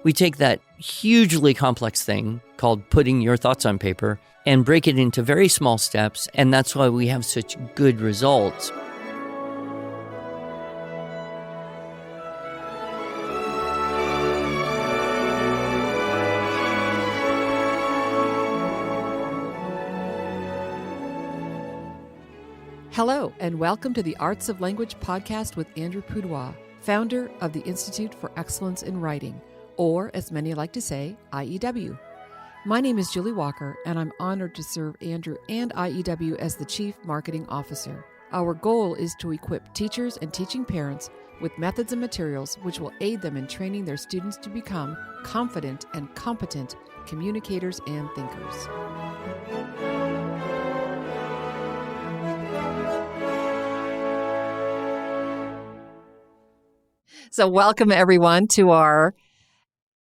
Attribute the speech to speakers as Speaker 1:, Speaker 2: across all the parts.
Speaker 1: We take that hugely complex thing called putting your thoughts on paper and break it into very small steps, and that's why we have such good results.
Speaker 2: Hello, and welcome to the Arts of Language podcast with Andrew Pudewa, founder of the Institute for Excellence in Writing, or as many like to say, IEW. My name is Julie Walker, and I'm honored to serve Andrew and IEW as the Chief Marketing Officer. Our goal is to equip teachers and teaching parents with methods and materials which will aid them in training their students to become confident and competent communicators and thinkers. So welcome, everyone, to our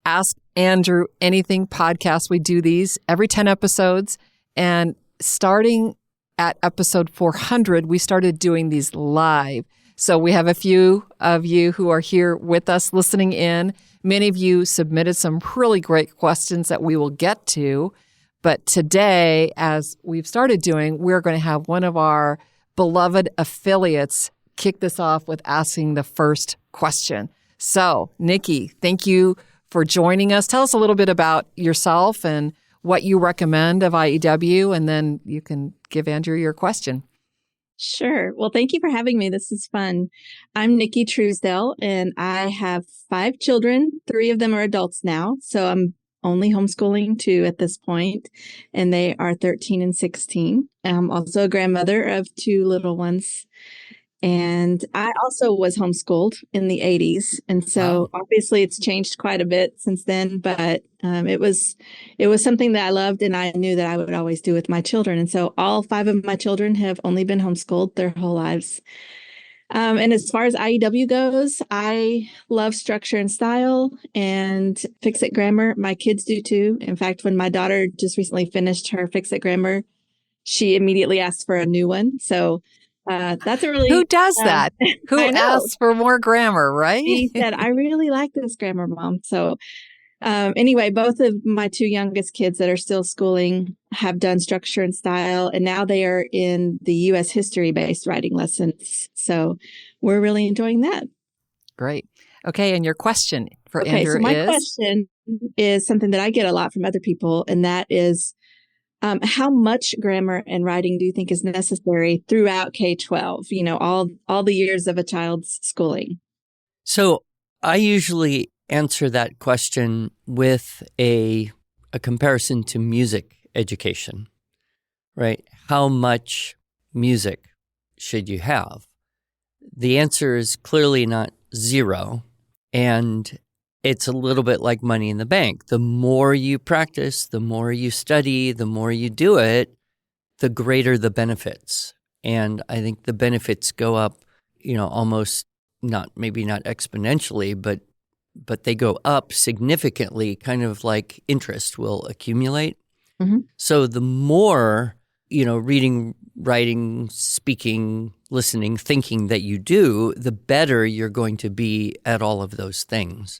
Speaker 2: Ask Andrew Anything podcast. We do these every 10 episodes, and starting at episode 400, we started doing these live. So we have a few of you who are here with us listening in. Many of you submitted some really great questions that we will get to. But today, as we've started doing, we're going to have one of our beloved affiliates kick this off with asking the first question. So, Nicki, thank you for joining us. Tell us a little bit about yourself and what you recommend of IEW, and then you can give Andrew your question.
Speaker 3: Sure. Well, thank you for having me. This is fun. I'm Nicki Truesdell, and I have 5 children. 3 of them are adults now, so I'm only homeschooling 2 at this point, and they are 13 and 16. I'm also a grandmother of 2 little ones. And I also was homeschooled in the 80s. And so obviously it's changed quite a bit since then, but it was something that I loved and I knew that I would always do with my children. And so all 5 of my children have only been homeschooled their whole lives. And as far as IEW goes, I love structure and style and fix-it grammar. My kids do too. In fact, when my daughter just recently finished her fix-it grammar, she immediately asked for a new one. So that's a really...
Speaker 2: Who does that? Who asks for more grammar, right?
Speaker 3: He said, I really like this grammar, Mom. So anyway, both of my 2 youngest kids that are still schooling have done structure and style, and now they are in the U.S. history-based writing lessons. So we're really enjoying that.
Speaker 2: Great. Okay, and your question for Andrew
Speaker 3: so my question is something that I get a lot from other people, and that is, how much grammar and writing do you think is necessary throughout K-12, all the years of a child's schooling?
Speaker 1: So I usually answer that question with a comparison to music education, right? How much music should you have? The answer is clearly not 0, and it's a little bit like money in the bank. The more you practice, the more you study, the more you do it, the greater the benefits. And I think the benefits go up, almost maybe not exponentially, but they go up significantly, kind of like interest will accumulate. Mm-hmm. So the more, reading, writing, speaking, listening, thinking that you do, the better you're going to be at all of those things.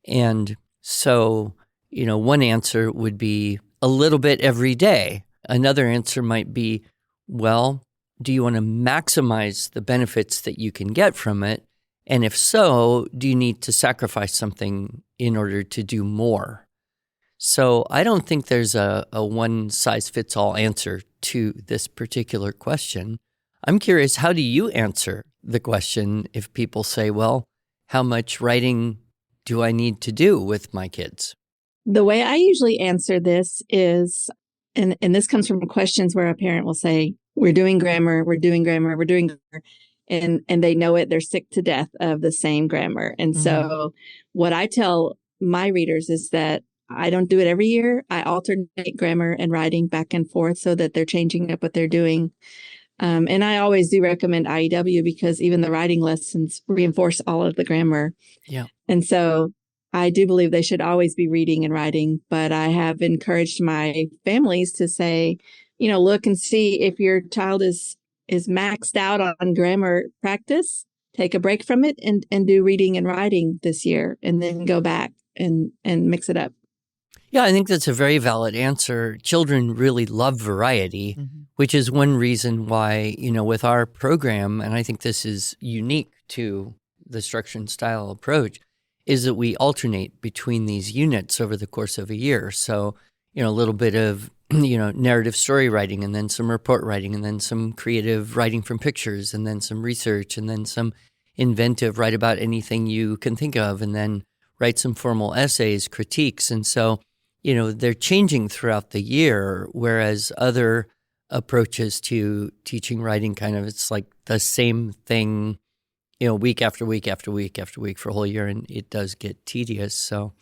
Speaker 1: And so, one answer would be a little bit every day. Another answer might be, well, do you want to maximize the benefits that you can get from it? And if so, do you need to sacrifice something in order to do more? So I don't think there's a one-size-fits-all answer to this particular question. I'm curious, how do you answer the question if people say, well, how much writing do I need to do with my kids?
Speaker 3: The way I usually answer this is, and this comes from questions where a parent will say, we're doing grammar, and they know it, they're sick to death of the same grammar. And so what I tell my readers is that I don't do it every year. I alternate grammar and writing back and forth so that they're changing up what they're doing. And I always do recommend IEW because even the writing lessons reinforce all of the grammar.
Speaker 1: Yeah.
Speaker 3: And so I do believe they should always be reading and writing, but I have encouraged my families to say, look and see if your child is maxed out on grammar practice, take a break from it and do reading and writing this year and then go back. and mix it up.
Speaker 1: Yeah, I think that's a very valid answer. Children really love variety, which is one reason why, with our program, and I think this is unique to the structure and style approach, is that we alternate between these units over the course of a year. So, a little bit of, narrative story writing, and then some report writing, and then some creative writing from pictures, and then some research, and then some inventive, write about anything you can think of, and then write some formal essays, critiques. And so, they're changing throughout the year, whereas other approaches to teaching writing it's like the same thing, week after week after week after week for a whole year, and it does get tedious. So,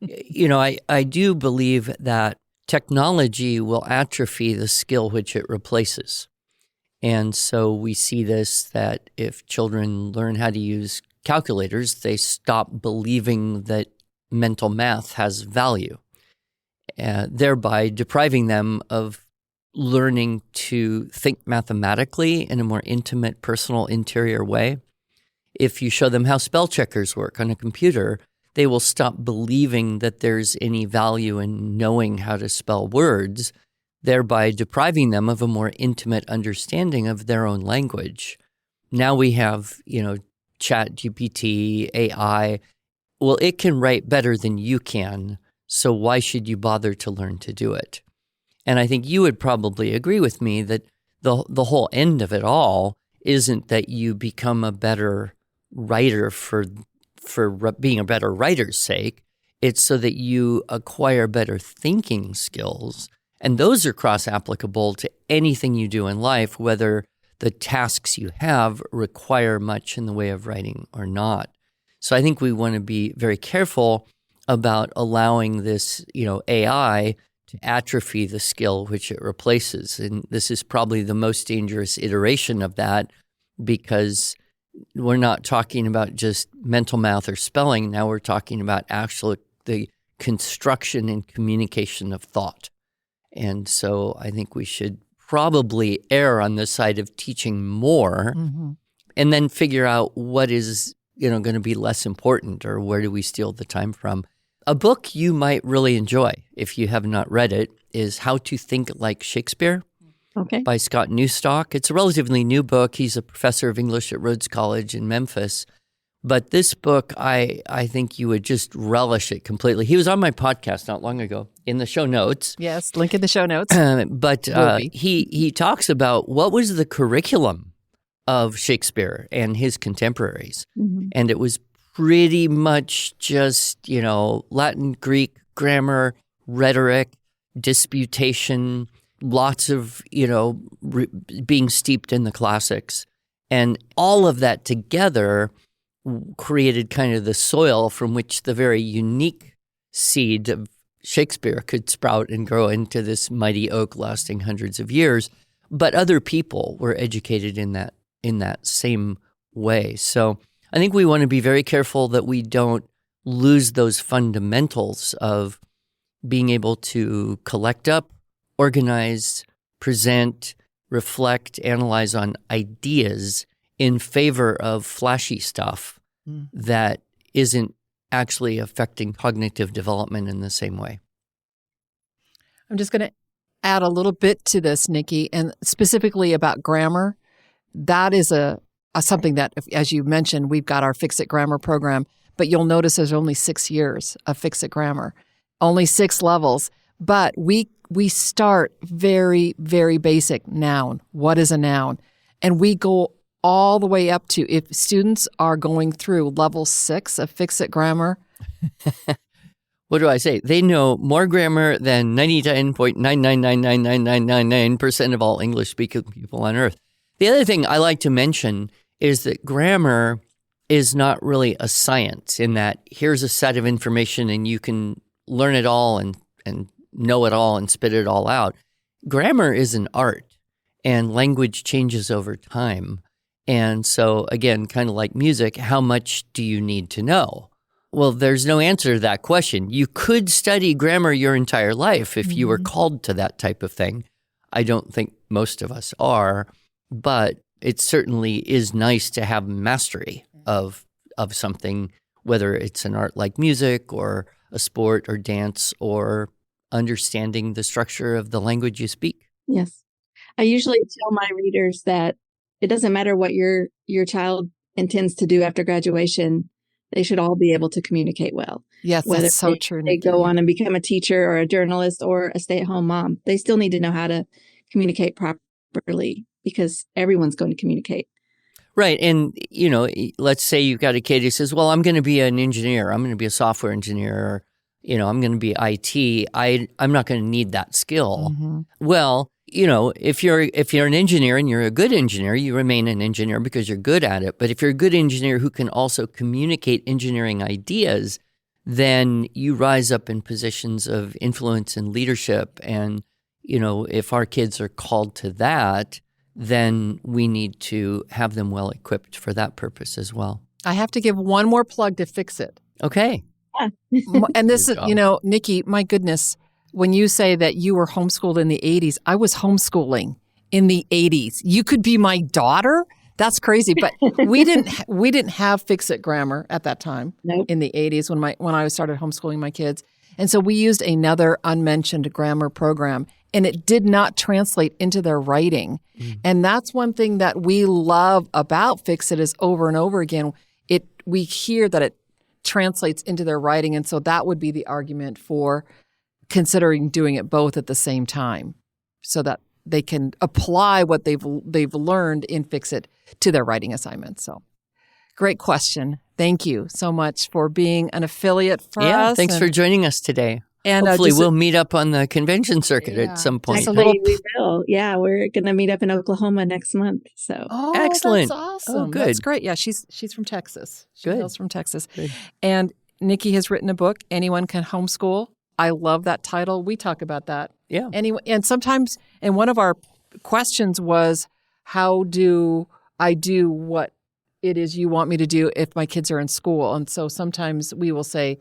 Speaker 1: I do believe that technology will atrophy the skill which it replaces. And so we see this, that if children learn how to use calculators, they stop believing that mental math has value, thereby depriving them of learning to think mathematically in a more intimate, personal, interior way. If you show them how spell checkers work on a computer, they will stop believing that there's any value in knowing how to spell words, thereby depriving them of a more intimate understanding of their own language. Now we have, Chat GPT, AI. Well, it can write better than you can, so why should you bother to learn to do it? And I think you would probably agree with me that the whole end of it all isn't that you become a better writer for being a better writer's sake. It's so that you acquire better thinking skills. And those are cross-applicable to anything you do in life, whether the tasks you have require much in the way of writing or not. So I think we want to be very careful about allowing this, AI to atrophy the skill which it replaces. And this is probably the most dangerous iteration of that, because we're not talking about just mental math or spelling. Now we're talking about the construction and communication of thought. And so I think we should probably err on the side of teaching more, and then figure out what is, going to be less important, or where do we steal the time from. A book you might really enjoy, if you have not read it, is How to Think Like Shakespeare.
Speaker 3: Okay.
Speaker 1: By Scott Newstock. It's a relatively new book. He's a professor of English at Rhodes College in Memphis. But this book, I think you would just relish it completely. He was on my podcast not long ago in the show notes.
Speaker 2: Yes, link in the show notes.
Speaker 1: But he talks about what was the curriculum of Shakespeare and his contemporaries. And it was pretty much just, Latin, Greek, grammar, rhetoric, disputation, lots of, being steeped in the classics. And all of that together created kind of the soil from which the very unique seed of Shakespeare could sprout and grow into this mighty oak lasting hundreds of years. But other people were educated in that same way. So I think we want to be very careful that we don't lose those fundamentals of being able to collect up, organize, present, reflect, analyze on ideas in favor of flashy stuff that isn't actually affecting cognitive development in the same way.
Speaker 2: I'm just going to add a little bit to this, Nicki, and specifically about grammar. That is something that, as you mentioned, we've got our Fix It Grammar program, but you'll notice there's only 6 years of Fix It Grammar, only 6 levels. But we start very, very basic. Noun. What is a noun? And we go all the way up to, if students are going through level 6 of Fix It Grammar.
Speaker 1: What do I say? They know more grammar than 99.9999999% of all English-speaking people on earth. The other thing I like to mention is that grammar is not really a science, in that here's a set of information and you can learn it all and know it all and spit it all out. Grammar is an art, and language changes over time. And so, again, kind of like music, how much do you need to know? Well, there's no answer to that question. You could study grammar your entire life if you were called to that type of thing. I don't think most of us are, but it certainly is nice to have mastery of something whether it's an art like music or a sport or dance or understanding the structure of the language you speak.
Speaker 3: Yes. I usually tell my readers that it doesn't matter what your child intends to do after graduation. They should all be able to communicate well.
Speaker 2: Yes,
Speaker 3: Whether
Speaker 2: that's so true,
Speaker 3: they
Speaker 2: Nicki.
Speaker 3: go on and become a teacher or a journalist or a stay-at-home mom, they still need to know how to communicate properly because everyone's going to communicate.
Speaker 1: Right. And, let's say you've got a kid who says, well, I'm going to be an engineer. I'm going to be a software engineer. Or, I'm going to be IT. I'm not going to need that skill.
Speaker 2: Mm-hmm.
Speaker 1: Well, if you're an engineer and you're a good engineer, you remain an engineer because you're good at it. But if you're a good engineer who can also communicate engineering ideas, then you rise up in positions of influence and leadership. And, if our kids are called to that, then we need to have them well equipped for that purpose as well.
Speaker 2: I have to give one more plug to Fix It.
Speaker 1: Okay.
Speaker 2: And this
Speaker 1: Good
Speaker 2: is,
Speaker 1: job.
Speaker 2: Nicki, my goodness, when you say that you were homeschooled in the 80s, I was homeschooling in the 80s. You could be my daughter? That's crazy. But we didn't have Fix It grammar at that time.
Speaker 3: Nope.
Speaker 2: In the 80s when I started homeschooling my kids. And so we used another unmentioned grammar program, and it did not translate into their writing. And that's one thing that we love about Fix It is over and over again, we hear that it translates into their writing. And so that would be the argument for considering doing it both at the same time so that they can apply what they've learned in Fix It to their writing assignments. So great question. Thank you so much for being an affiliate for us.
Speaker 1: Yeah, thanks for joining us today.
Speaker 2: And
Speaker 1: hopefully we'll meet up on the convention circuit at some point.
Speaker 3: We will. Yeah, we're going to meet up in Oklahoma next month. So
Speaker 1: excellent.
Speaker 2: That's awesome.
Speaker 1: Oh, good.
Speaker 2: That's great. Yeah, she's from Texas. She hails from Texas.
Speaker 1: Good.
Speaker 2: And Nicki has written a book, Anyone Can Homeschool. I love that title. We talk about that.
Speaker 1: Yeah.
Speaker 2: And sometimes, and one of our questions was, how do I do what it is you want me to do if my kids are in school? And so sometimes we will say,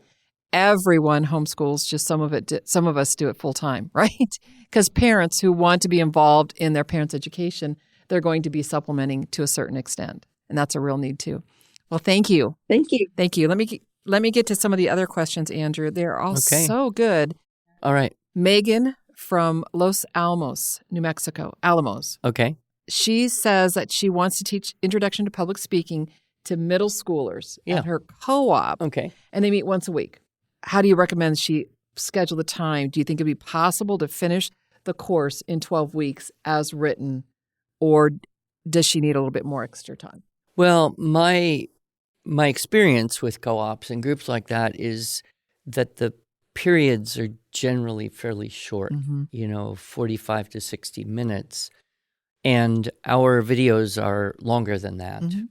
Speaker 2: everyone homeschools, just some of us do it full time, right? Because parents who want to be involved in their parents' education, they're going to be supplementing to a certain extent. And that's a real need too. Well, thank you.
Speaker 3: Thank you.
Speaker 2: Thank you. Let me get to some of the other questions, Andrew. They're all so good.
Speaker 1: All right.
Speaker 2: Megan from Los Alamos, New Mexico. Alamos.
Speaker 1: Okay.
Speaker 2: She says that she wants to teach Introduction to Public Speaking to middle schoolers at her co-op.
Speaker 1: Okay.
Speaker 2: And they meet once a week. How do you recommend she schedule the time? Do you think it'd be possible to finish the course in 12 weeks as written, or does she need a little bit more extra time?
Speaker 1: Well, my experience with co-ops and groups like that is that the periods are generally fairly short, 45 to 60 minutes. And our videos are longer than that.
Speaker 2: Mm-hmm.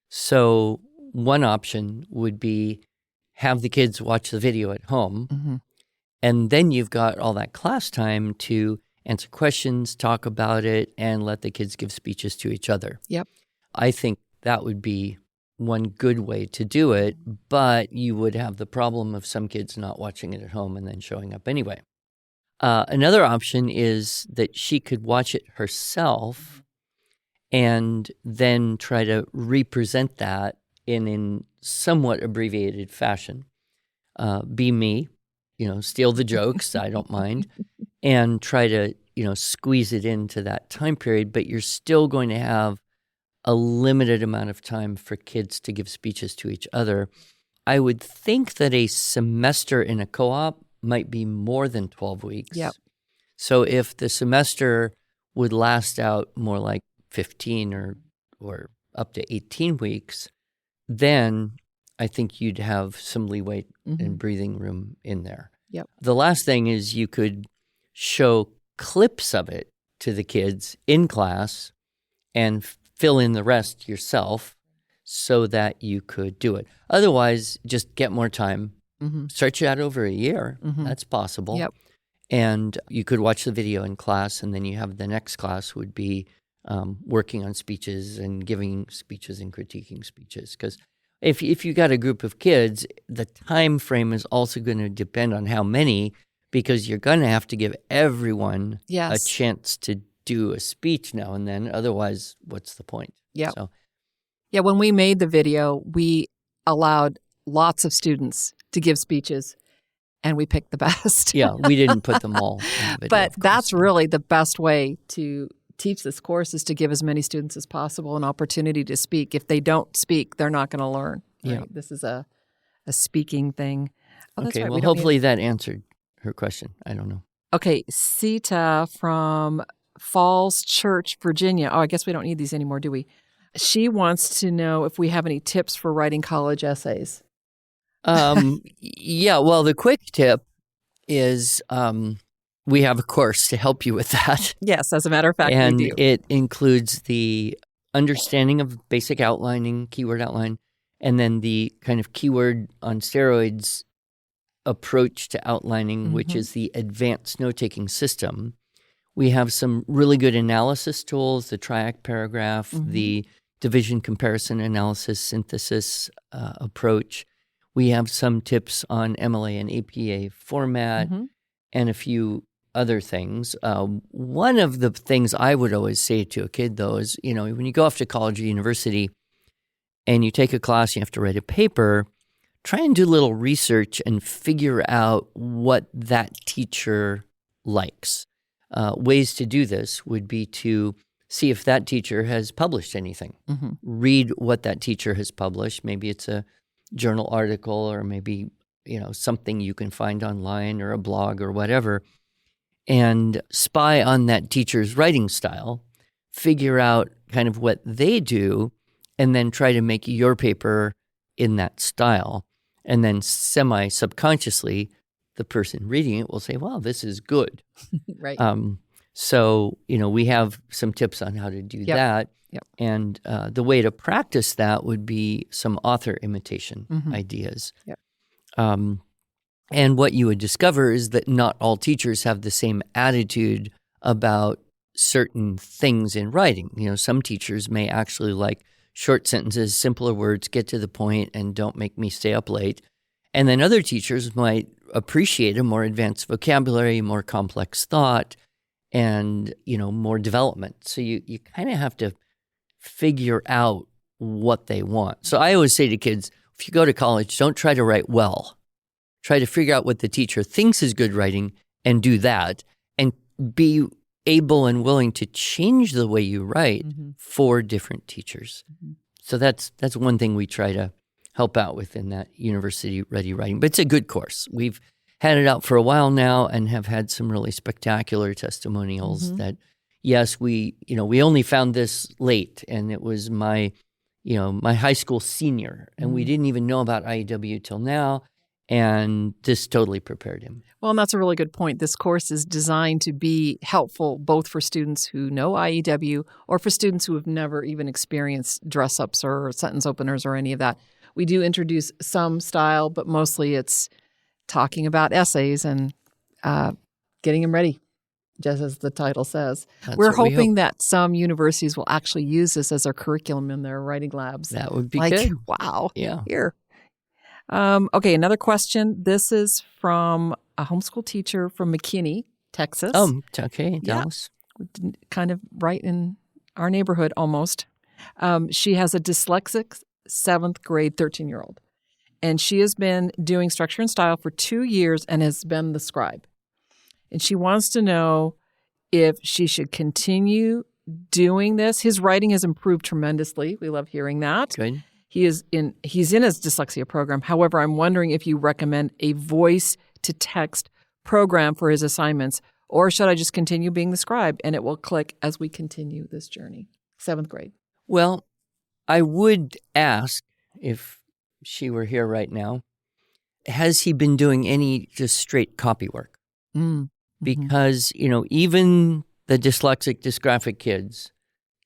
Speaker 1: So one option would be have the kids watch the video at home, and then you've got all that class time to answer questions, talk about it, and let the kids give speeches to each other.
Speaker 2: Yep.
Speaker 1: I think that would be one good way to do it, but you would have the problem of some kids not watching it at home and then showing up anyway. Another option is that she could watch it herself and then try to represent that in somewhat abbreviated fashion. Be me, steal the jokes, I don't mind, and try to, squeeze it into that time period, but you're still going to have a limited amount of time for kids to give speeches to each other. I would think that a semester in a co-op might be more than 12 weeks.
Speaker 2: Yep.
Speaker 1: So if the semester would last out more like 15 or up to 18 weeks, then I think you'd have some leeway and breathing room in there.
Speaker 2: Yep.
Speaker 1: The last thing is you could show clips of it to the kids in class and fill in the rest yourself so that you could do it. Otherwise, just get more time, stretch it out over a year. That's possible.
Speaker 2: Yep.
Speaker 1: And you could watch the video in class, and then you have the next class would be working on speeches and giving speeches and critiquing speeches. Because if you got a group of kids, the time frame is also going to depend on how many, because you're going to have to give everyone a chance to do a speech now and then. Otherwise, what's the point?
Speaker 2: Yeah.
Speaker 1: So,
Speaker 2: yeah, when we made the video, we allowed lots of students to give speeches, and we picked the best.
Speaker 1: Yeah, we didn't put them all in the video,
Speaker 2: But
Speaker 1: of course.
Speaker 2: that's really the best way to teach this course, is to give as many students as possible an opportunity to speak. If they don't speak, they're not going to learn. Right?
Speaker 1: Yeah.
Speaker 2: This is a speaking thing. Oh, that's
Speaker 1: Okay,
Speaker 2: right.
Speaker 1: well, hopefully that answered her question. I don't know.
Speaker 2: Okay, Sita from Falls Church, Virginia. Oh, I guess we don't need these anymore, do we? She wants to know if we have any tips for writing college essays.
Speaker 1: Yeah, well, the quick tip is we have a course to help you with that.
Speaker 2: Yes, as a matter of fact,
Speaker 1: And
Speaker 2: we do.
Speaker 1: it includes the understanding of basic outlining, keyword outline, and then the kind of keyword on steroids approach to outlining, which is the advanced note-taking system. We have some really good analysis tools, the triac paragraph, the division comparison analysis synthesis approach. We have some tips on MLA and APA format and a few other things. One of the things I would always say to a kid, though, is, you know, when you go off to college or university and you take a class, you have to write a paper, try and do a little research and figure out what that teacher likes. Ways to do this would be to see if that teacher has published anything. Read what that teacher has published. Maybe it's a journal article, or maybe, you know, something you can find online, or a blog or whatever, and spy on that teacher's writing style, figure out kind of what they do, and then try to make your paper in that style. And then semi-subconsciously, the person reading it will say, wow, this is good.
Speaker 2: Right.
Speaker 1: So, you know, we have some tips on how to do that. And the way to practice that would be some author imitation ideas. And what you would discover is that not all teachers have the same attitude about certain things in writing. You know, some teachers may actually like short sentences, simpler words, get to the point, and don't make me stay up late. And then other teachers might appreciate a more advanced vocabulary, more complex thought, and, you know, more development. So you kind of have to figure out what they want. So I always say to kids, if you go to college, don't try to write well. Try to figure out what the teacher thinks is good writing and do that, and be able and willing to change the way you write for different teachers. So that's one thing we try to help out with in that university-ready writing. But it's a good course. We've had it out for a while now and have had some really spectacular testimonials that, yes, we only found this late, and it was my high school senior, and we didn't even know about IEW till now. And this totally prepared him.
Speaker 2: Well, and that's a really good point. This course is designed to be helpful both for students who know IEW or for students who have never even experienced dress-ups or sentence openers or any of that. We do introduce some style, but mostly it's talking about essays and getting them ready, just as the title says. We're hoping that some universities will actually use this as their curriculum in their writing labs.
Speaker 1: That would be
Speaker 2: like,
Speaker 1: good.
Speaker 2: Wow.
Speaker 1: Yeah.
Speaker 2: Here. Okay, another question. This is from a homeschool teacher from McKinney, Texas.
Speaker 1: Okay, Dallas.
Speaker 2: Kind of right in our neighborhood almost. She has a dyslexic 7th grade 13-year-old. And she has been doing structure and style for 2 years and has been the scribe. And she wants to know if she should continue doing this. His writing has improved tremendously. We love hearing that.
Speaker 1: Good.
Speaker 2: He's in his dyslexia program. However, I'm wondering if you recommend a voice-to-text program for his assignments, or should I just continue being the scribe and it will click as we continue this journey? 7th grade.
Speaker 1: Well, I would ask, if she were here right now, has he been doing any just straight copy work? Because, even the dyslexic, dysgraphic kids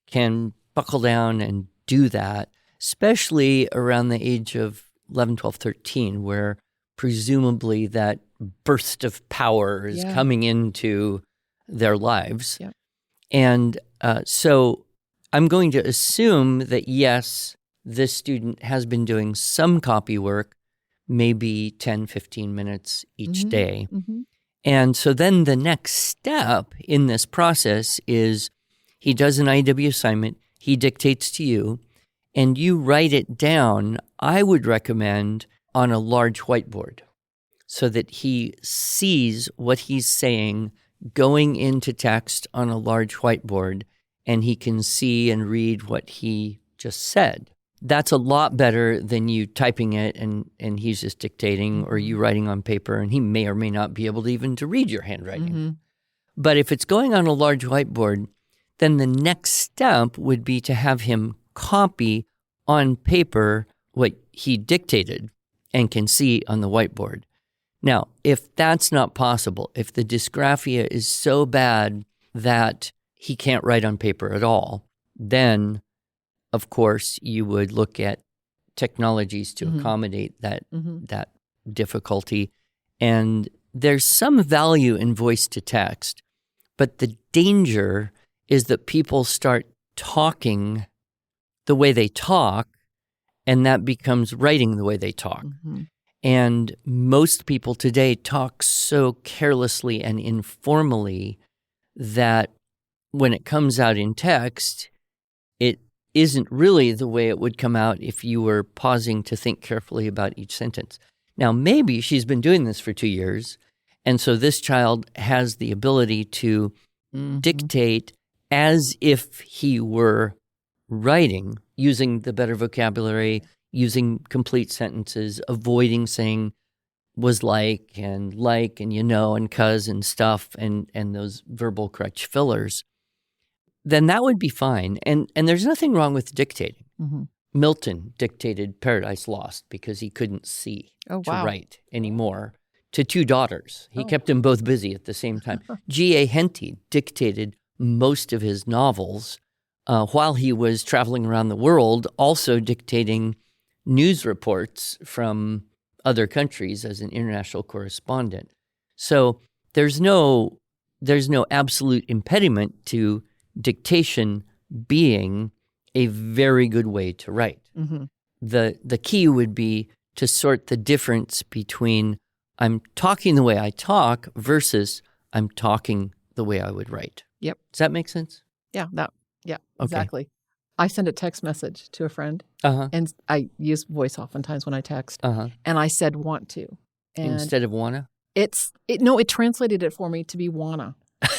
Speaker 1: can buckle down and do that, especially around the age of 11, 12, 13, where presumably that burst of power is coming into their lives.
Speaker 2: Yeah.
Speaker 1: And so I'm going to assume that, yes, this student has been doing some copy work, maybe 10, 15 minutes each day. And so then the next step in this process is he does an IEW assignment, he dictates to you, and you write it down. I would recommend on a large whiteboard so that he sees what he's saying going into text on a large whiteboard, and he can see and read what he just said. That's a lot better than you typing it and he's just dictating, or you writing on paper, and he may or may not be able to even to read your handwriting.
Speaker 2: Mm-hmm.
Speaker 1: But if it's going on a large whiteboard, then the next step would be to have him copy on paper what he dictated and can see on the whiteboard. Now, if that's not possible, if the dysgraphia is so bad that he can't write on paper at all, then, of course, you would look at technologies to accommodate that difficulty. And there's some value in voice to text, but the danger is that people start talking the way they talk, and that becomes writing the way they talk.
Speaker 2: Mm-hmm.
Speaker 1: And most people today talk so carelessly and informally that when it comes out in text, it isn't really the way it would come out if you were pausing to think carefully about each sentence. Now, maybe she's been doing this for 2 years, and so this child has the ability to dictate as if he were writing, using the better vocabulary, using complete sentences, avoiding saying was like and you know and cuz and stuff and those verbal crutch fillers, then that would be fine. And there's nothing wrong with dictating.
Speaker 2: Mm-hmm.
Speaker 1: Milton dictated Paradise Lost because he couldn't see to write anymore to 2 daughters. He kept them both busy at the same time. G.A. Henty dictated most of his novels while he was traveling around the world, also dictating news reports from other countries as an international correspondent. So there's no absolute impediment to dictation being a very good way to write.
Speaker 2: Mm-hmm.
Speaker 1: The key would be to sort the difference between I'm talking the way I talk versus I'm talking the way I would write.
Speaker 2: Yep.
Speaker 1: Does that make sense?
Speaker 2: Yeah,
Speaker 1: Okay.
Speaker 2: exactly. I send a text message to a friend, and I use voice oftentimes when I text, and I said want to. And
Speaker 1: instead of wanna?
Speaker 2: It translated it for me to be wanna.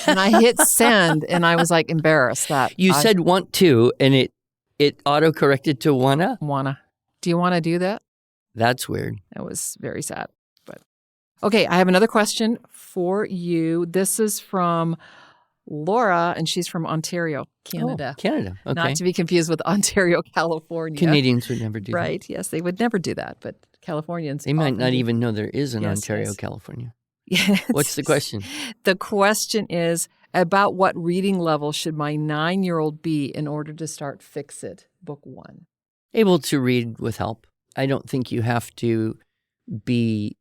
Speaker 2: And I hit send, and I was like embarrassed that
Speaker 1: You said want to, and it auto-corrected to wanna?
Speaker 2: Wanna. Do you want to do that?
Speaker 1: That's weird.
Speaker 2: That was very sad. But okay, I have another question for you. This is from Laura, and she's from Ontario, Canada.
Speaker 1: Oh, Canada. Okay.
Speaker 2: Not to be confused with Ontario, California.
Speaker 1: Canadians would never do that.
Speaker 2: Right. Yes, they would never do that, but Californians.
Speaker 1: They might not
Speaker 2: do.
Speaker 1: even know there is an
Speaker 2: Yes,
Speaker 1: Ontario,
Speaker 2: yes.
Speaker 1: California.
Speaker 2: Yes.
Speaker 1: What's the question?
Speaker 2: The question is, about what reading level should my 9-year-old be in order to start Fix It, Book 1?
Speaker 1: Able to read with help. I don't think you have to be,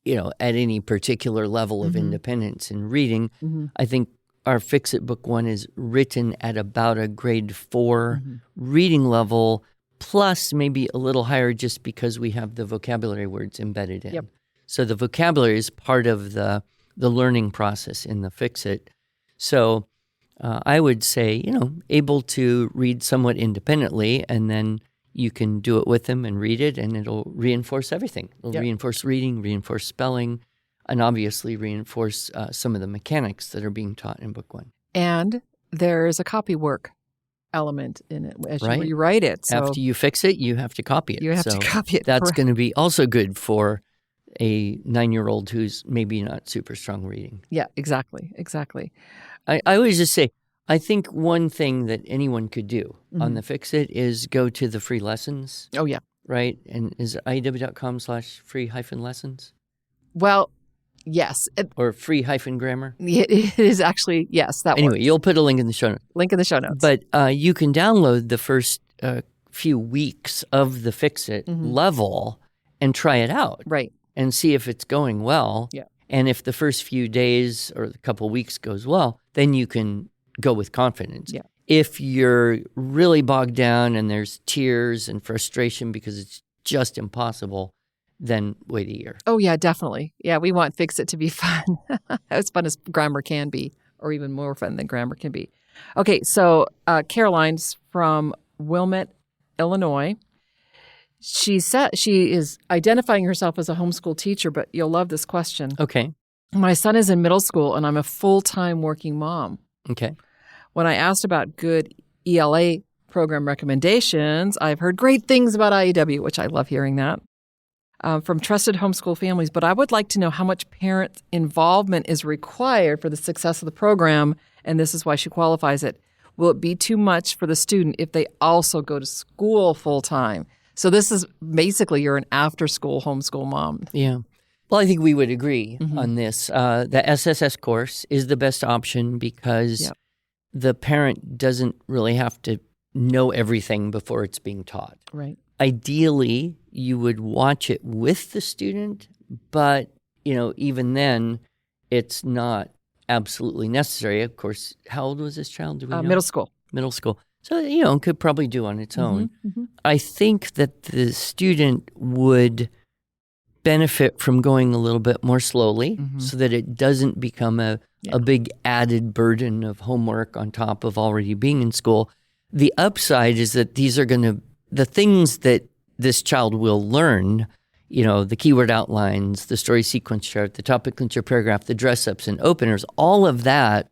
Speaker 1: at any particular level of independence in reading.
Speaker 2: Mm-hmm.
Speaker 1: I think our Fix It Book 1 is written at about a grade 4 reading level, plus maybe a little higher just because we have the vocabulary words embedded in.
Speaker 2: Yep.
Speaker 1: So the vocabulary is part of the learning process in the Fix It. So I would say, able to read somewhat independently, and then you can do it with them and read it, and it'll reinforce everything. It'll reinforce reading, reinforce spelling, and obviously reinforce some of the mechanics that are being taught in Book 1.
Speaker 2: And there's a copy work element in it as
Speaker 1: Right.
Speaker 2: you rewrite it. So
Speaker 1: After you fix it, you have to copy it.
Speaker 2: you have to copy it.
Speaker 1: That's
Speaker 2: correct.
Speaker 1: going to be also good for a 9-year-old who's maybe not super strong reading.
Speaker 2: Yeah, exactly.
Speaker 1: I always just say, I think one thing that anyone could do on the Fix It is go to the free lessons,
Speaker 2: Oh, yeah.
Speaker 1: right? And is it IEW.com/free-lessons?
Speaker 2: Well, yes.
Speaker 1: Or free-grammar?
Speaker 2: It is actually, yes, that
Speaker 1: Anyway,
Speaker 2: works.
Speaker 1: you'll put a link in the show notes.
Speaker 2: Link in the show notes.
Speaker 1: But you can download the first few weeks of the Fix It level and try it out.
Speaker 2: Right.
Speaker 1: And see if it's going well.
Speaker 2: Yeah.
Speaker 1: And if the first few days or a couple weeks goes well, then you can go with confidence.
Speaker 2: Yeah.
Speaker 1: If you're really bogged down and there's tears and frustration because it's just impossible, then wait a year.
Speaker 2: Oh, yeah, definitely. Yeah, we want Fix It to be fun. As fun as grammar can be, or even more fun than grammar can be. Okay, so Caroline's from Wilmette, Illinois. She is identifying herself as a homeschool teacher, but you'll love this question.
Speaker 1: Okay.
Speaker 2: My son is in middle school, and I'm a full-time working mom.
Speaker 1: Okay.
Speaker 2: When I asked about good ELA program recommendations, I've heard great things about IEW, which I love hearing that, from trusted homeschool families. But I would like to know how much parent involvement is required for the success of the program, and this is why she qualifies it. Will it be too much for the student if they also go to school full-time? So this is basically you're an after-school homeschool mom.
Speaker 1: Yeah. Well, I think we would agree on this. The SSS course is the best option because the parent doesn't really have to know everything before it's being taught.
Speaker 2: Right.
Speaker 1: Ideally, you would watch it with the student, but, even then, it's not absolutely necessary. Of course, how old was this child? Do we know?
Speaker 2: Middle school.
Speaker 1: Middle school. So, could probably do on its own. I think that the student would benefit from going a little bit more slowly so that it doesn't become a big added burden of homework on top of already being in school. The upside is that these are the things that this child will learn, the keyword outlines, the story sequence chart, the topic clincher paragraph, the dress ups and openers, all of that,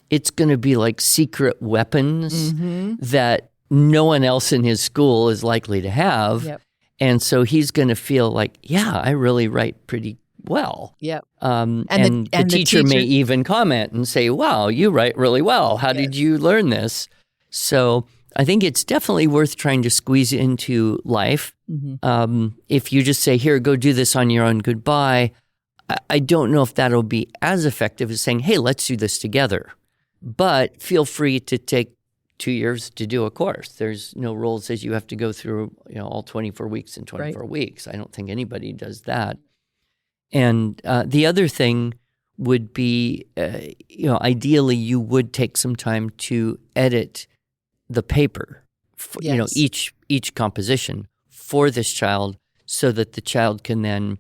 Speaker 1: it's going to be like secret weapons that no one else in his school is likely to have.
Speaker 2: Yep.
Speaker 1: And so he's going to feel like, I really write pretty well.
Speaker 2: Yep.
Speaker 1: And the teacher may even comment and say, wow, you write really well. How did you learn this? So I think it's definitely worth trying to squeeze into life. If you just say, here, go do this on your own, goodbye, I don't know if that'll be as effective as saying, hey, let's do this together. But feel free to take 2 years to do a course. There's no rule that says you have to go through all 24 weeks in 24 weeks. I don't think anybody does that. And the other thing would be, ideally you would take some time to edit the paper, each composition for this child so that the child can then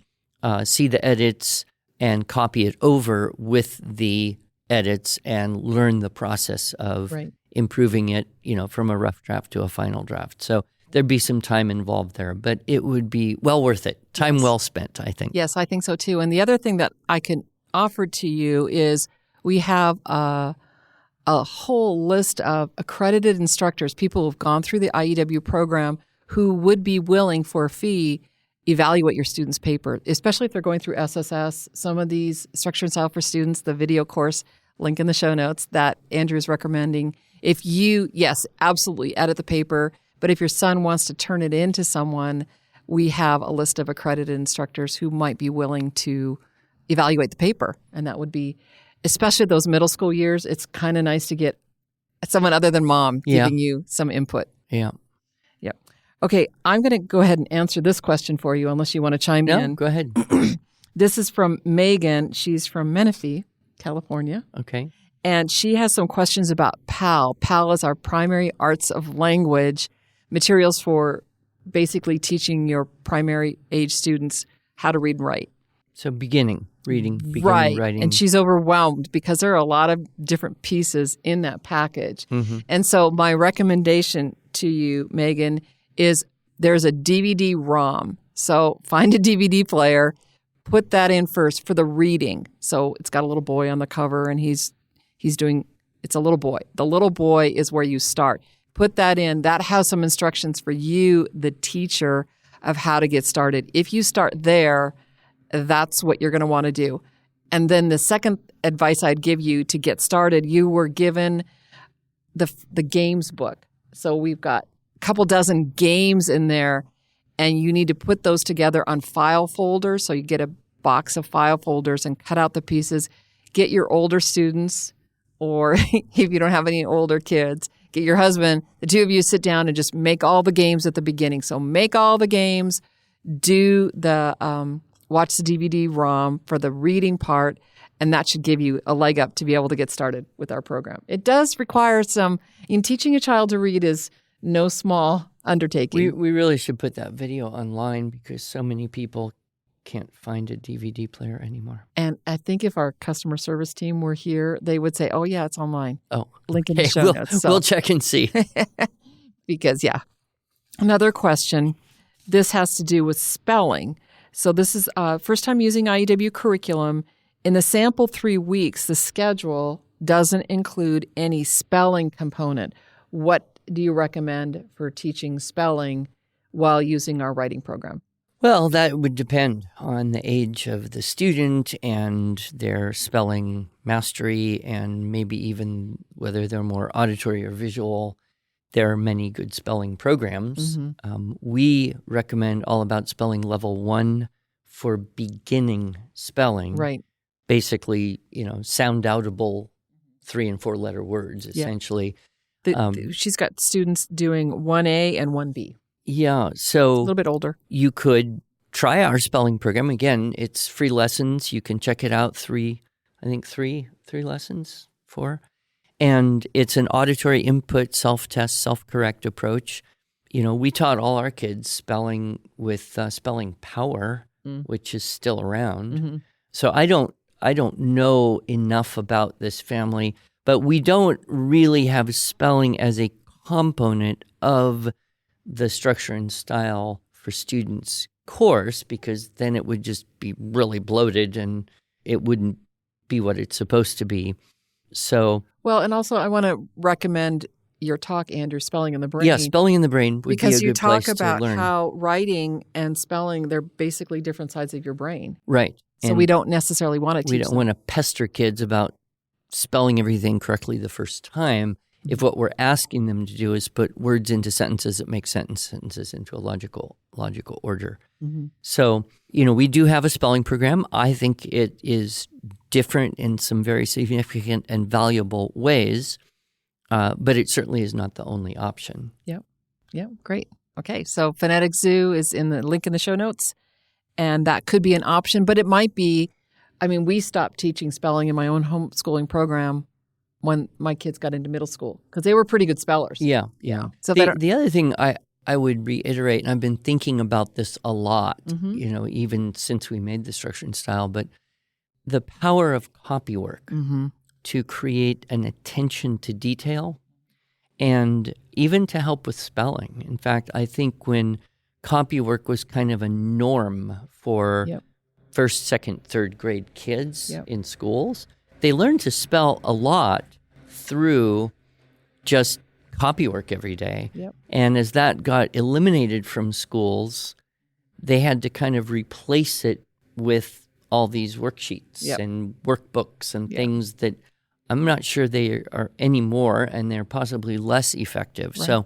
Speaker 1: see the edits and copy it over with the edits and learn the process of improving it, from a rough draft to a final draft. So there'd be some time involved there, but it would be well worth it. Time well spent, I think.
Speaker 2: Yes, I think so too. And the other thing that I can offer to you is we have a whole list of accredited instructors, people who've gone through the IEW program who would be willing for a fee evaluate your student's paper, especially if they're going through SSS. Some of these Structure and Style for Students, the video course, link in the show notes that Andrew is recommending. If you, absolutely edit the paper, but if your son wants to turn it into someone, we have a list of accredited instructors who might be willing to evaluate the paper. And that would be, especially those middle school years, it's kind of nice to get someone other than mom giving you some input.
Speaker 1: Yeah.
Speaker 2: Yep. Okay, I'm going to go ahead and answer this question for you, unless you want to chime in.
Speaker 1: No, go ahead.
Speaker 2: This is from Megan. She's from Menifee, California.
Speaker 1: Okay.
Speaker 2: And she has some questions about PAL. PAL is our primary arts of language, materials for basically teaching your primary age students how to read and write.
Speaker 1: So beginning reading, writing.
Speaker 2: And she's overwhelmed because there are a lot of different pieces in that package. And so my recommendation to you, Megan, is there's a DVD-ROM. So find a DVD player, put that in first for the reading. So it's got a little boy on the cover and he's doing, it's a little boy. The little boy is where you start. Put that in. That has some instructions for you, the teacher, of how to get started. If you start there, that's what you're going to want to do. And then the second advice I'd give you to get started, you were given the games book. So we've got a couple dozen games in there, and you need to put those together on file folders. So you get a box of file folders and cut out the pieces. Get your older students, or if you don't have any older kids, get your husband, the two of you sit down and just make all the games at the beginning. So make all the games, do the watch the DVD-ROM for the reading part, and that should give you a leg up to be able to get started with our program. It does require teaching a child to read is no small undertaking.
Speaker 1: We really should put that video online because so many people can't find a DVD player anymore.
Speaker 2: And I think if our customer service team were here, they would say, oh, yeah, it's online.
Speaker 1: Oh,
Speaker 2: link in the show notes.
Speaker 1: We'll check and see.
Speaker 2: Because, Another question. This has to do with spelling. So this is first time using IEW curriculum. In the sample 3 weeks, the schedule doesn't include any spelling component. What do you recommend for teaching spelling while using our writing program?
Speaker 1: Well, that would depend on the age of the student and their spelling mastery, and maybe even whether they're more auditory or visual. There are many good spelling programs. We recommend All About Spelling Level 1 for beginning spelling.
Speaker 2: Right.
Speaker 1: Basically, sound-outable 3- and 4-letter words, essentially.
Speaker 2: She's got students doing 1A and 1B.
Speaker 1: Yeah, so
Speaker 2: a little bit older.
Speaker 1: You could try our spelling program. Again, it's free lessons. You can check it out. Three lessons, 4. And it's an auditory input, self-test, self-correct approach. We taught all our kids spelling with Spelling Power, which is still around. So I don't know enough about this family, but we don't really have spelling as a component of the structure and style for students course, because then it would just be really bloated and it wouldn't be what it's supposed to be. So,
Speaker 2: well, and also I want to recommend your talk, Andrew, Spelling in the Brain.
Speaker 1: Yeah, Spelling in the Brain would
Speaker 2: because
Speaker 1: be a good place to learn.
Speaker 2: Because you talk about how writing and spelling, they're basically different sides of your brain.
Speaker 1: Right.
Speaker 2: So
Speaker 1: and
Speaker 2: we don't necessarily want to teach
Speaker 1: We don't
Speaker 2: them.
Speaker 1: want to pester kids about spelling everything correctly the first time if what we're asking them to do is put words into sentences that make sentences into a logical order. So, we do have a spelling program. I think it is different in some very significant and valuable ways, but it certainly is not the only option.
Speaker 2: Yeah, great. Okay, so Phonetic Zoo is in the link in the show notes, and that could be an option, but it might be, we stopped teaching spelling in my own homeschooling program when my kids got into middle school because they were pretty good spellers.
Speaker 1: Yeah.
Speaker 2: So
Speaker 1: the other thing I would reiterate, and I've been thinking about this a lot, even since we made the structure and style, but the power of copywork to create an attention to detail and even to help with spelling. In fact, I think when copywork was kind of a norm for first, second, third grade kids in schools, they learned to spell a lot through just copywork every day. And as that got eliminated from schools, they had to kind of replace it with all these worksheets and workbooks and things that I'm not sure they are anymore, and they're possibly less effective. Right. So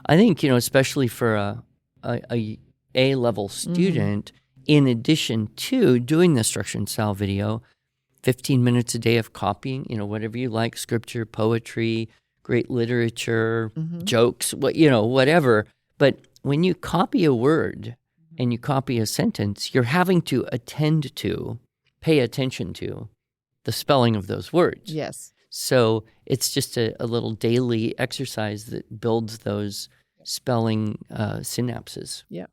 Speaker 1: I think, especially for a A-level student, in addition to doing the structure and style video, 15 minutes a day of copying, whatever you like, scripture, poetry, great literature, jokes, whatever. But when you copy a word and you copy a sentence, you're having to pay attention to the spelling of those words.
Speaker 2: Yes.
Speaker 1: So it's just a little daily exercise that builds those spelling synapses.
Speaker 2: Yep.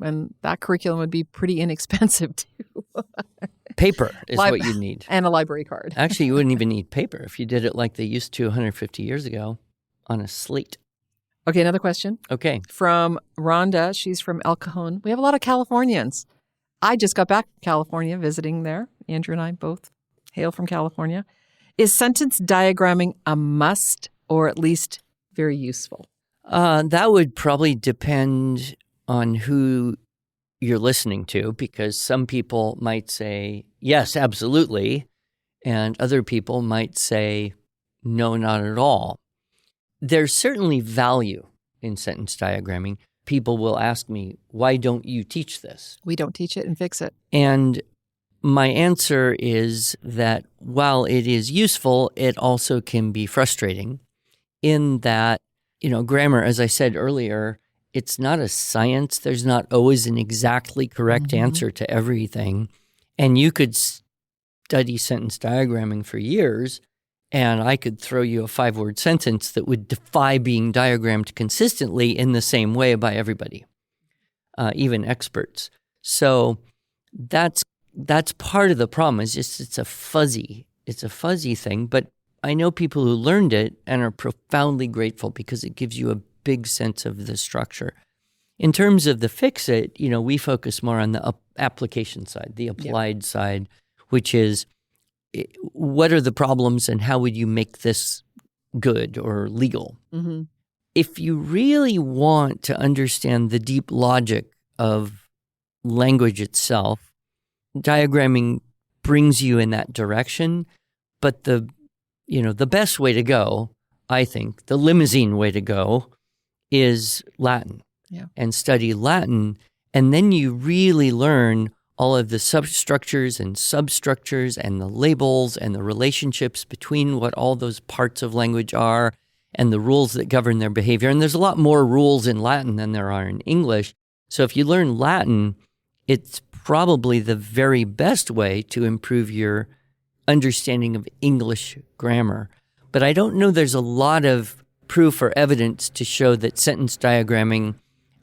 Speaker 2: And that curriculum would be pretty inexpensive too.
Speaker 1: Paper is what you need.
Speaker 2: And a library card.
Speaker 1: Actually, you wouldn't even need paper if you did it like they used to 150 years ago on a slate.
Speaker 2: Okay, another question.
Speaker 1: Okay.
Speaker 2: From Rhonda. She's from El Cajon. We have a lot of Californians. I just got back from California visiting there. Andrew and I both hail from California. Is sentence diagramming a must or at least very useful?
Speaker 1: That would probably depend on who you're listening to, because some people might say, yes, absolutely, and other people might say, no, not at all. There's certainly value in sentence diagramming. People will ask me, why don't you teach this?
Speaker 2: We don't teach it and fix it.
Speaker 1: And my answer is that while it is useful, it also can be frustrating in that, grammar, as I said earlier, it's not a science. There's not always an exactly correct answer to everything. And you could study sentence diagramming for years, and I could throw you a 5-word sentence that would defy being diagrammed consistently in the same way by everybody, even experts. So that's part of the problem. It's a fuzzy thing. But I know people who learned it and are profoundly grateful because it gives you a big sense of the structure. In terms of the fix-it, we focus more on the application side, the applied side, which is what are the problems and how would you make this good or legal?
Speaker 2: Mm-hmm.
Speaker 1: If you really want to understand the deep logic of language itself, diagramming brings you in that direction. But the best way to go, I think, the limousine way to go is Latin and study Latin. And then you really learn all of the substructures and substructures and the labels and the relationships between what all those parts of language are and the rules that govern their behavior. And there's a lot more rules in Latin than there are in English. So if you learn Latin, it's probably the very best way to improve your understanding of English grammar. But I don't know there's a lot of proof or evidence to show that sentence diagramming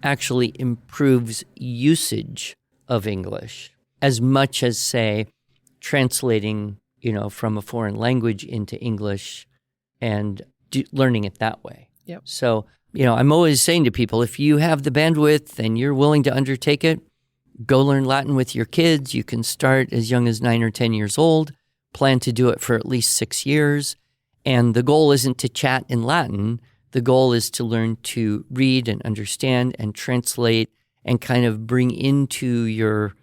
Speaker 1: actually improves usage of English as much as, say, translating, from a foreign language into English and learning it that way.
Speaker 2: Yep.
Speaker 1: So, I'm always saying to people, if you have the bandwidth and you're willing to undertake it, go learn Latin with your kids. You can start as young as 9 or 10 years old, plan to do it for at least 6 years. And the goal isn't to chat in Latin. The goal is to learn to read and understand and translate and kind of bring into your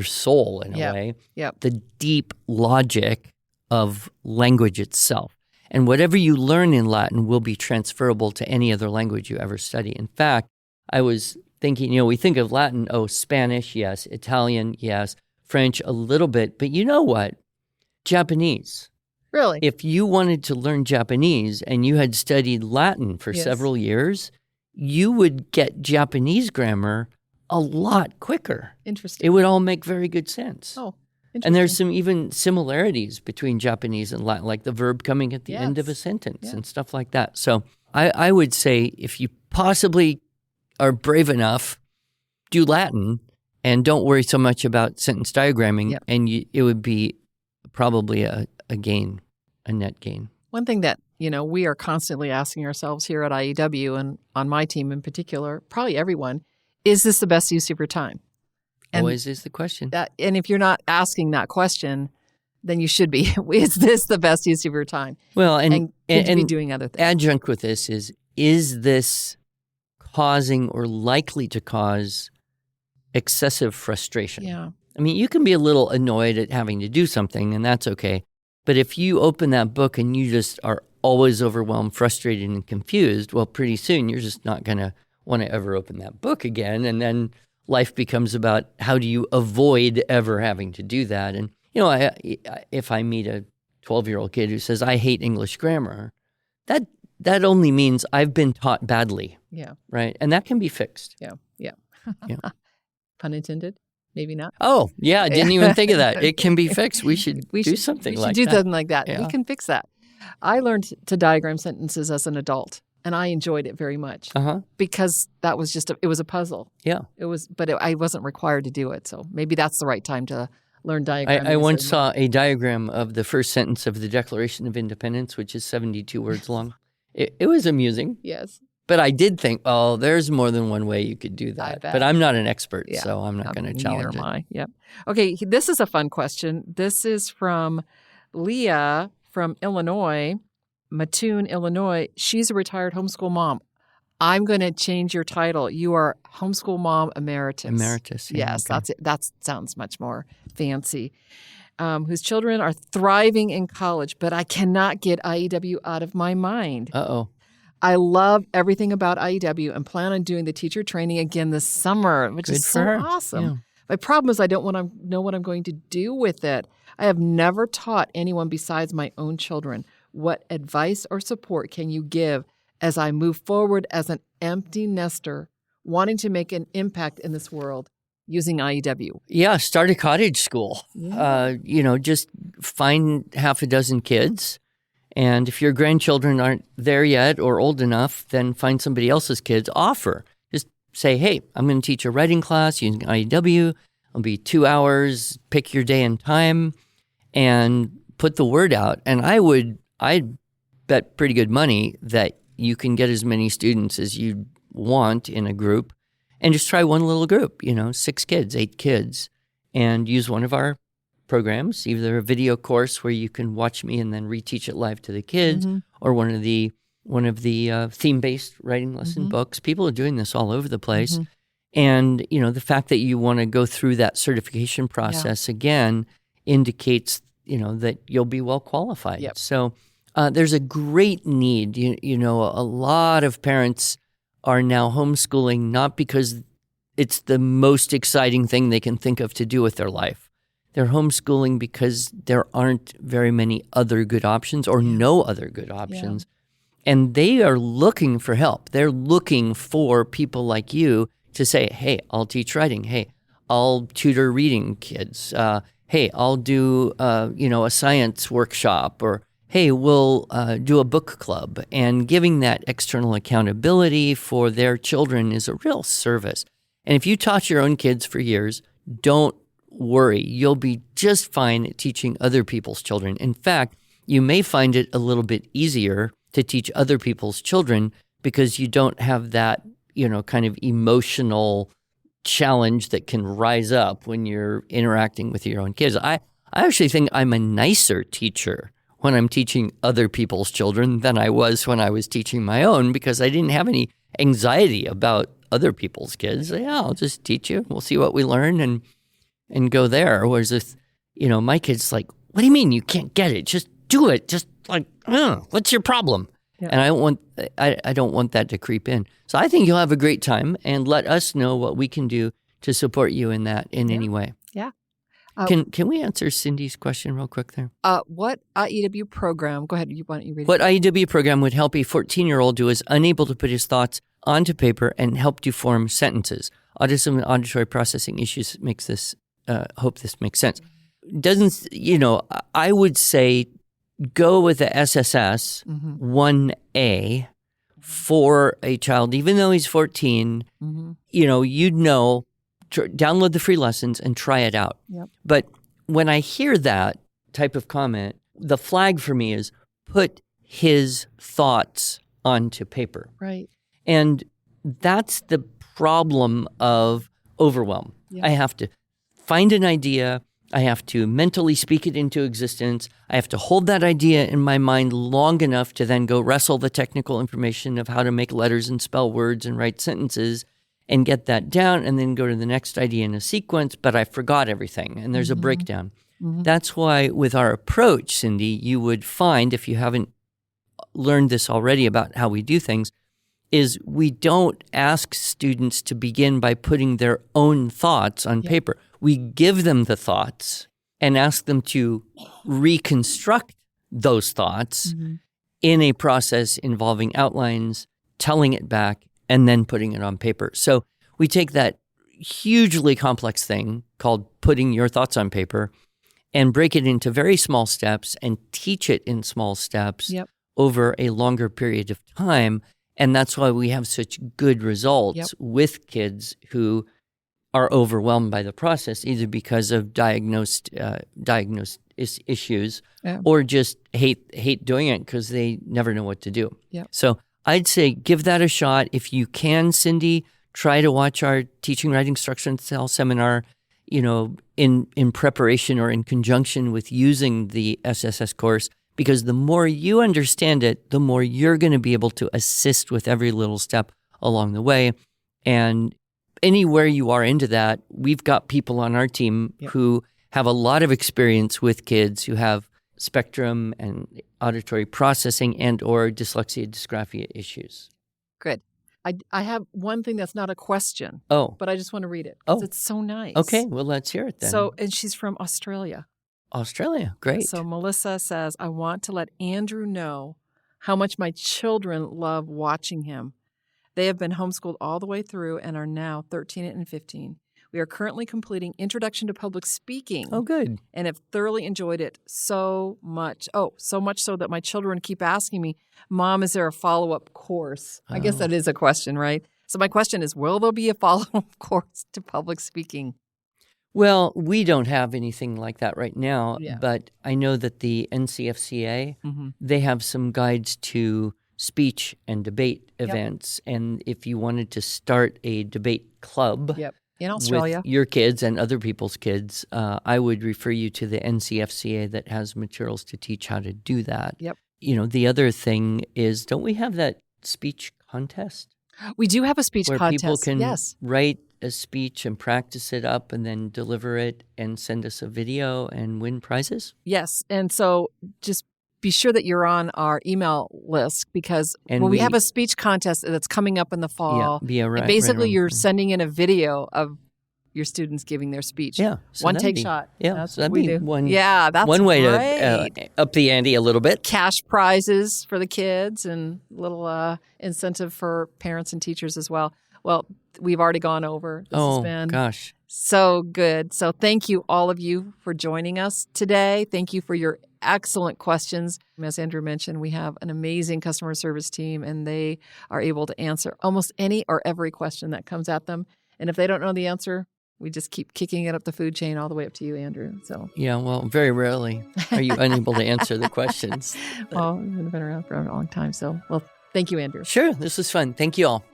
Speaker 1: soul, in a way, the deep logic of language itself. And whatever you learn in Latin will be transferable to any other language you ever study. In fact, I was thinking, we think of Latin, Spanish, yes, Italian, yes, French a little bit, but you know what? Japanese.
Speaker 2: Really?
Speaker 1: If you wanted to learn Japanese and you had studied Latin for several years, you would get Japanese grammar a lot quicker.
Speaker 2: Interesting.
Speaker 1: It would all make very good sense.
Speaker 2: Oh,
Speaker 1: and there's some even similarities between Japanese and Latin, like the verb coming at the end of a sentence and stuff like that. So I would say if you possibly are brave enough, do Latin and don't worry so much about sentence diagramming, and it would be probably a gain, a net gain.
Speaker 2: One thing that, we are constantly asking ourselves here at IEW and on my team in particular, probably everyone, is this the best use of your time? And
Speaker 1: always is the question.
Speaker 2: And if you're not asking that question, then you should be. Is this the best use of your time?
Speaker 1: Well, and
Speaker 2: could you be doing other things?
Speaker 1: Adjunct with this is this causing or likely to cause excessive frustration?
Speaker 2: Yeah.
Speaker 1: I mean, you can be a little annoyed at having to do something, and that's okay. But if you open that book and you just are always overwhelmed, frustrated, and confused, well, pretty soon you're just not going to want to ever open that book again. And then life becomes about how do you avoid ever having to do that. And, if I meet a 12-year-old kid who says, I hate English grammar, that only means I've been taught badly.
Speaker 2: Yeah.
Speaker 1: Right? And that can be fixed.
Speaker 2: Yeah.
Speaker 1: Yeah.
Speaker 2: Pun intended? Maybe not.
Speaker 1: Oh, yeah. I didn't even think of that. It can be fixed. We should do something like that.
Speaker 2: We should do something like that.
Speaker 1: Yeah.
Speaker 2: We can fix that. I learned to diagram sentences as an adult, and I enjoyed it very much because that was it was a puzzle.
Speaker 1: Yeah.
Speaker 2: I wasn't required to do it. So maybe that's the right time to learn diagramming.
Speaker 1: I once saw a diagram of the first sentence of the Declaration of Independence, which is 72 words long. It was amusing.
Speaker 2: Yes.
Speaker 1: But I did think, there's more than one way you could do that. But I'm not an expert, so I'm not going to challenge it.
Speaker 2: Neither am I. Yep. Okay, this is a fun question. This is from Leah from Illinois, Mattoon, Illinois. She's a retired homeschool mom. I'm going to change your title. You are homeschool mom emeritus.
Speaker 1: Emeritus. Yeah,
Speaker 2: yes,
Speaker 1: okay.
Speaker 2: that's it. That sounds much more fancy. Whose children are thriving in college, but I cannot get IEW out of my mind.
Speaker 1: Uh-oh.
Speaker 2: I love everything about IEW and plan on doing the teacher training again this summer, which is so awesome.
Speaker 1: Yeah.
Speaker 2: My problem is I don't want to know what I'm going to do with it. I have never taught anyone besides my own children. What advice or support can you give as I move forward as an empty nester, wanting to make an impact in this world using IEW?
Speaker 1: Yeah, start a cottage school.
Speaker 2: Yeah.
Speaker 1: Just find half a dozen kids. And if your grandchildren aren't there yet or old enough, then find somebody else's kids. Offer. Just say, hey, I'm going to teach a writing class using IEW. It'll be 2 hours. Pick your day and time and put the word out. And I'd bet pretty good money that you can get as many students as you want in a group and just try one little group, 6 kids, 8 kids, and use one of our programs, either a video course where you can watch me and then reteach it live to the kids, or one of the theme-based writing lesson books. People are doing this all over the place. And, the fact that you want to go through that certification process again indicates, that you'll be well qualified.
Speaker 2: Yep.
Speaker 1: So there's a great need. A lot of parents are now homeschooling not because it's the most exciting thing they can think of to do with their life. They're homeschooling because there aren't very many other good options or no other good options. And they are looking for help. They're looking for people like you to say, hey, I'll teach writing. Hey, I'll tutor reading kids. Hey, I'll do a science workshop, or hey, we'll do a book club. And giving that external accountability for their children is a real service. And if you taught your own kids for years, don't worry. You'll be just fine at teaching other people's children. In fact, you may find it a little bit easier to teach other people's children because you don't have that, kind of emotional challenge that can rise up when you're interacting with your own kids. I actually think I'm a nicer teacher when I'm teaching other people's children than I was when I was teaching my own, because I didn't have any anxiety about other people's kids. I'll just teach you. We'll see what we learn and go there. Whereas if, my kid's like, what do you mean you can't get it? Just do it. Just like, what's your problem? Yeah. And I don't want that to creep in. So I think you'll have a great time, and let us know what we can do to support you in that in any way.
Speaker 2: Yeah.
Speaker 1: Can we answer Cindy's question real quick there?
Speaker 2: What IEW program, go ahead, why don't you read it?
Speaker 1: What IEW program would help a 14-year-old who is unable to put his thoughts onto paper and help to form sentences? Autism and auditory processing issues makes this, hope this makes sense. Doesn't, I would say go with the SSS 1A for a child, even though he's 14, download the free lessons and try it out.
Speaker 2: Yep.
Speaker 1: But when I hear that type of comment, the flag for me is put his thoughts onto paper.
Speaker 2: Right.
Speaker 1: And that's the problem of overwhelm.
Speaker 2: Yeah.
Speaker 1: I have to find an idea. I have to mentally speak it into existence. I have to hold that idea in my mind long enough to then go wrestle the technical information of how to make letters and spell words and write sentences and get that down, and then go to the next idea in a sequence, but I forgot everything, and there's a breakdown. That's why with our approach, Cindy, you would find, if you haven't learned this already about how we do things, is we don't ask students to begin by putting their own thoughts on paper. We give them the thoughts and ask them to reconstruct those thoughts in a process involving outlines, telling it back, and then putting it on paper. So we take that hugely complex thing called putting your thoughts on paper and break it into very small steps and teach it in small steps over a longer period of time. And that's why we have such good results with kids who are overwhelmed by the process, either because of diagnosed issues or just hate doing it because they never know what to do. So I'd say give that a shot. If you can, Cindy, try to watch our Teaching Writing Structure and Style seminar, in preparation or in conjunction with using the SSS course, because the more you understand it, the more you're going to be able to assist with every little step along the way. And anywhere you are into that, we've got people on our team who have a lot of experience with kids who have spectrum and auditory processing and or dyslexia, dysgraphia issues.
Speaker 2: Good. I have one thing that's not a question.
Speaker 1: Oh.
Speaker 2: But I just want to read it because it's so nice.
Speaker 1: Okay, well, let's hear it then.
Speaker 2: So, and she's from Australia.
Speaker 1: Australia, great.
Speaker 2: So Melissa says, I want to let Andrew know how much my children love watching him. They have been homeschooled all the way through and are now 13 and 15. We are currently completing Introduction to Public Speaking.
Speaker 1: Oh, good.
Speaker 2: And have thoroughly enjoyed it so much. Oh, so much so that my children keep asking me, Mom, is there a follow-up course? I guess that is a question, right? So my question is, will there be a follow-up course to public speaking?
Speaker 1: Well, we don't have anything like that right now, but I know that the NCFCA, they have some guides to speech and debate events. And if you wanted to start a debate club
Speaker 2: in Australia
Speaker 1: with your kids and other people's kids, I would refer you to the NCFCA that has materials to teach how to do that.
Speaker 2: Yep.
Speaker 1: The other thing is, don't we have that speech contest?
Speaker 2: We do have a speech
Speaker 1: where
Speaker 2: contest.
Speaker 1: People can
Speaker 2: yes.
Speaker 1: write a speech and practice it up and then deliver it and send us a video and win prizes?
Speaker 2: Yes. And so just be sure that you're on our email list because
Speaker 1: And
Speaker 2: we have a speech contest that's coming up in the fall.
Speaker 1: And
Speaker 2: basically, you're sending in a video of your students giving their speech.
Speaker 1: Yeah.
Speaker 2: So one take shot.
Speaker 1: Yeah.
Speaker 2: That's
Speaker 1: so that'd
Speaker 2: what we
Speaker 1: be
Speaker 2: do.
Speaker 1: one,
Speaker 2: that's
Speaker 1: one way
Speaker 2: great.
Speaker 1: to up the ante a little bit.
Speaker 2: Cash prizes for the kids and a little incentive for parents and teachers as well. Well, we've already gone over. This has been
Speaker 1: gosh.
Speaker 2: so good. So thank you, all of you, for joining us today. Thank you for your excellent questions. As Andrew mentioned, we have an amazing customer service team, and they are able to answer almost any or every question that comes at them. And if they don't know the answer, we just keep kicking it up the food chain all the way up to you, Andrew. So
Speaker 1: yeah, well, very rarely are you unable to answer the questions.
Speaker 2: Well, we've been around for a long time. So, well, thank you, Andrew.
Speaker 1: Sure, this was fun. Thank you all.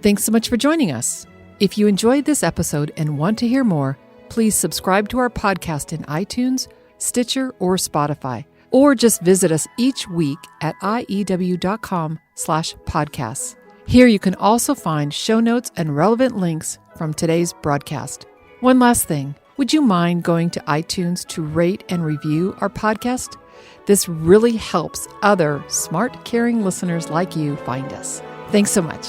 Speaker 2: Thanks so much for joining us. If you enjoyed this episode and want to hear more, please subscribe to our podcast in iTunes, Stitcher, or Spotify, or just visit us each week at iew.com/podcasts. Here you can also find show notes and relevant links from today's broadcast. One last thing, would you mind going to iTunes to rate and review our podcast? This really helps other smart, caring listeners like you find us. Thanks so much.